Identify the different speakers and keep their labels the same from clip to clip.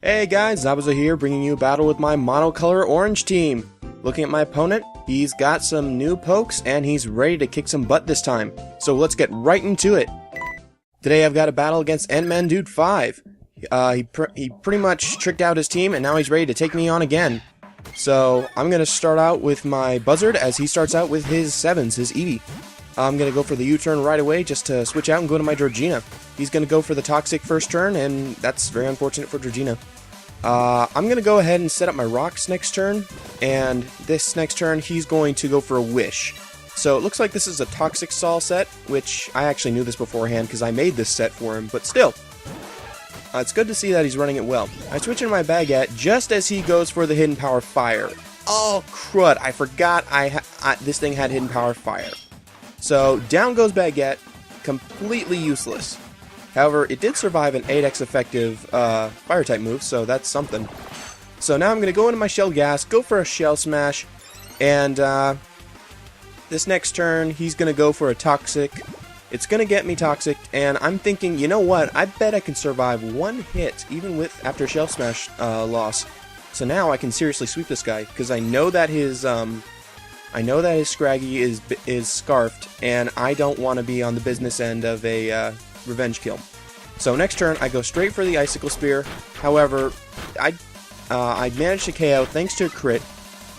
Speaker 1: Hey guys, Buzzard here, bringing you a battle with my monocolor orange team. Looking at my opponent, he's got some new pokes and he's ready to kick some butt this time. So let's get right into it. Today I've got a battle against NMANDUDE5. He pretty much tricked out his team and now he's ready to take me on again. So I'm going to start out with my Buzzard as he starts out with his 7s, his Eevee. I'm going to go for the U-turn right away just to switch out and go to my Georgina. He's going to go for the Toxic first turn, and that's very unfortunate for Georgina. I'm going to go ahead and set up my Rocks next turn, and this next turn he's going to go for a Wish. So it looks like this is a Toxic Sol set, which I actually knew this beforehand because I made this set for him, but still. It's good to see that he's running it well. I switch into my Baguette just as he goes for the Hidden Power Fire. Oh, crud, I forgot this thing had Hidden Power Fire. So, down goes Baguette, completely useless. However, it did survive an 8x effective Fire-type move, so that's something. So now I'm going to go into my Shell Gas, go for a Shell Smash, and this next turn, he's going to go for a Toxic. It's going to get me Toxic, and I'm thinking, you know what, I bet I can survive one hit, even with after Shell Smash loss. So now I can seriously sweep this guy, because I know that his Scraggy is scarfed, and I don't want to be on the business end of a revenge kill. So next turn, I go straight for the Icicle Spear. However, I managed to KO thanks to a crit,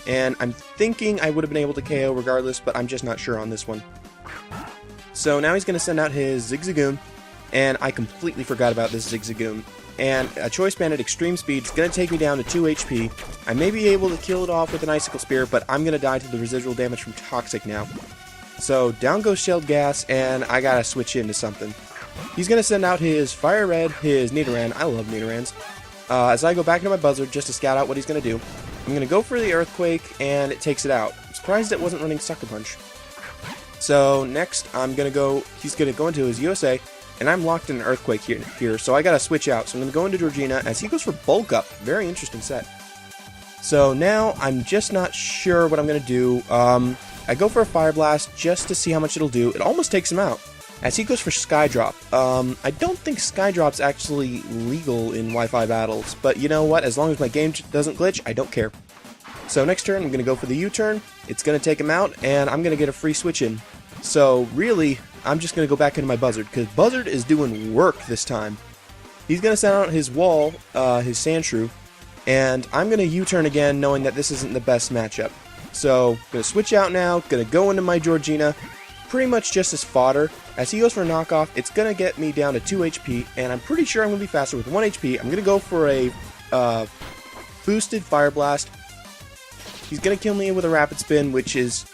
Speaker 1: and I'm thinking I would have been able to KO regardless, but I'm just not sure on this one. So now he's going to send out his Zigzagoon, and I completely forgot about this Zigzagoon. And a Choice Band at extreme speed is going to take me down to 2 HP. I may be able to kill it off with an Icicle Spear, but I'm going to die to the residual damage from Toxic now. So down goes Shelled Gas, and I gotta switch into something. He's going to send out his Fire Red, his Nidoran. I love Nidorans. As I go back into my Buzzard just to scout out what he's going to do, I'm going to go for the Earthquake, and it takes it out. I'm surprised it wasn't running Sucker Punch. So next, he's going to go into his USA, and I'm locked in an Earthquake here, so I gotta switch out. So I'm gonna go into Georgina as he goes for Bulk Up. Very interesting set. So now I'm just not sure what I'm gonna do. I go for a Fire Blast just to see how much it'll do. It almost takes him out as he goes for Skydrop. I don't think Skydrop's actually legal in Wi-Fi battles, but you know what? As long as my game doesn't glitch, I don't care. So next turn, I'm gonna go for the U-turn. It's gonna take him out, and I'm gonna get a free switch in. So really, I'm just going to go back into my Buzzard, because Buzzard is doing work this time. He's going to send out his Wall, his Sandshrew, and I'm going to U-turn again, knowing that this isn't the best matchup. So, I'm going to switch out now, going to go into my Georgina, pretty much just as fodder. As he goes for a knockoff, it's going to get me down to 2 HP, and I'm pretty sure I'm going to be faster with 1 HP. I'm going to go for a boosted Fire Blast. He's going to kill me with a Rapid Spin, which is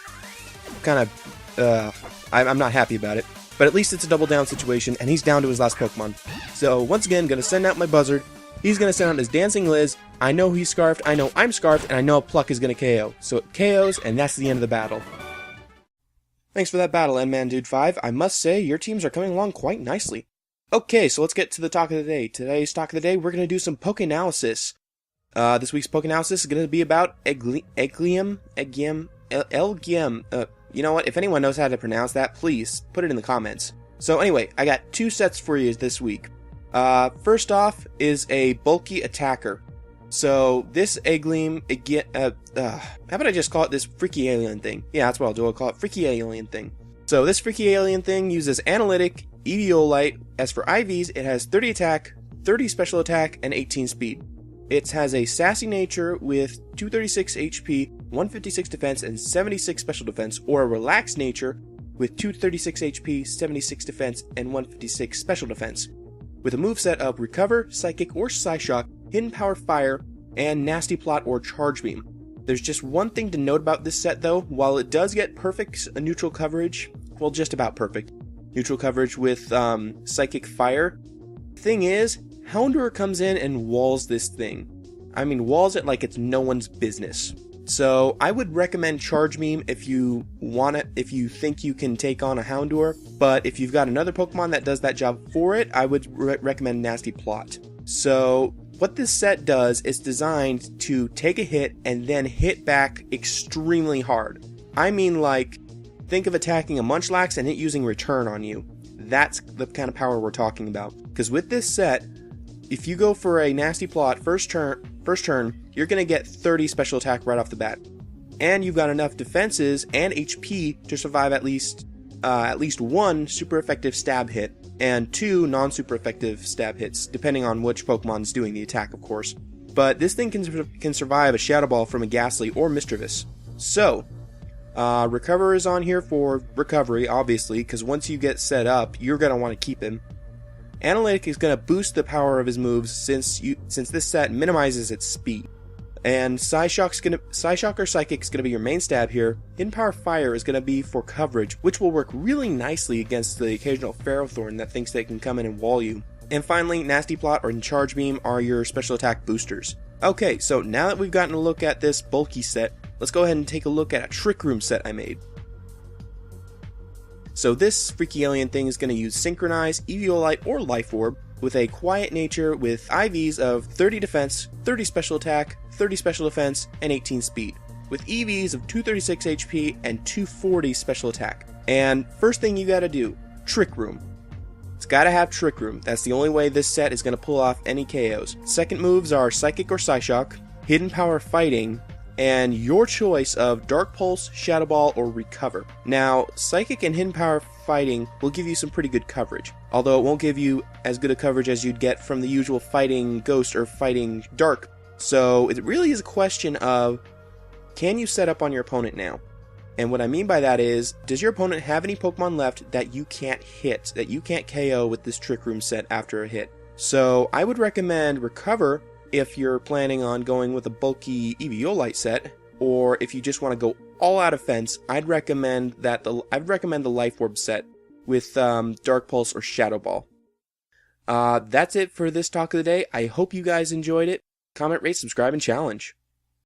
Speaker 1: kind of... I'm not happy about it, but at least it's a double down situation, and he's down to his last Pokemon. So once again, gonna send out my Buzzard. He's gonna send out his Dancing Liz. I know he's scarfed, I know I'm scarfed, and I know a Pluck is gonna KO. So it KOs, and that's the end of the battle. Thanks for that battle, NMANDUDE5. I must say, your teams are coming along quite nicely. Okay, so let's get to the talk of the day. Today's talk of the day, we're gonna do some Poke Analysis. This week's Poke Analysis is gonna be about Elgyem. You know what, if anyone knows how to pronounce that, please put it in the comments. So anyway, I got 2 sets for you this week. First off is a bulky attacker. So this Elgyem, how about I just call it this freaky alien thing? Yeah, that's what I'll do, I'll call it freaky alien thing. So this freaky alien thing uses Analytic, Eviolite. As for IVs, it has 30 attack, 30 special attack, and 18 speed. It has a sassy nature with 236 HP, 156 defense, and 76 special defense, or a relaxed nature with 236 HP, 76 defense, and 156 special defense, with a moveset of Recover, Psychic or Psyshock, Hidden Power Fire, and Nasty Plot or Charge Beam. There's just one thing to note about this set though. While it does get perfect neutral coverage, well, just about perfect neutral coverage with Psychic Fire, the thing is, Houndour comes in and walls this thing. I mean, walls it like it's no one's business. So I would recommend Charge Beam if you want it, if you think you can take on a Houndour. But if you've got another Pokemon that does that job for it, I would recommend Nasty Plot. So what this set does is designed to take a hit and then hit back extremely hard. I mean, like, think of attacking a Munchlax and it using Return on you. That's the kind of power we're talking about. Because with this set, if you go for a Nasty Plot first turn, you're going to get 30 special attack right off the bat. And you've got enough defenses and HP to survive at least one super effective stab hit and 2 non-super effective stab hits, depending on which Pokemon's doing the attack, of course. But this thing can survive a Shadow Ball from a Ghastly or Mischievous. So, Recover is on here for recovery, obviously, because once you get set up, you're going to want to keep him. Analytic is going to boost the power of his moves since this set minimizes its speed. And Psyshock or Psychic is going to be your main stab here. Hidden Power Fire is going to be for coverage, which will work really nicely against the occasional Ferrothorn that thinks they can come in and wall you. And finally, Nasty Plot or Charge Beam are your special attack boosters. Okay, so now that we've gotten a look at this bulky set, let's go ahead and take a look at a Trick Room set I made. So this freaky alien thing is going to use Synchronize, Eviolite, or Life Orb with a quiet nature with IVs of 30 defense, 30 special attack, 30 special defense, and 18 speed, with EVs of 236 HP and 240 special attack. And first thing you gotta do, Trick Room. It's gotta have Trick Room. That's the only way this set is gonna pull off any KOs. Second moves are Psychic or Psyshock, Hidden Power Fighting, and your choice of Dark Pulse, Shadow Ball, or Recover. Now, Psychic and Hidden Power Fighting will give you some pretty good coverage, although it won't give you as good a coverage as you'd get from the usual Fighting Ghost or Fighting Dark. So it really is a question of, can you set up on your opponent now? And what I mean by that is, does your opponent have any Pokemon left that you can't hit, that you can't KO with this Trick Room set after a hit? So I would recommend Recover if you're planning on going with a bulky Eviolite set, or if you just want to go all out offense, I'd recommend the Life Orb set with Dark Pulse or Shadow Ball. That's it for this talk of the day. I hope you guys enjoyed it. Comment, rate, subscribe, and challenge.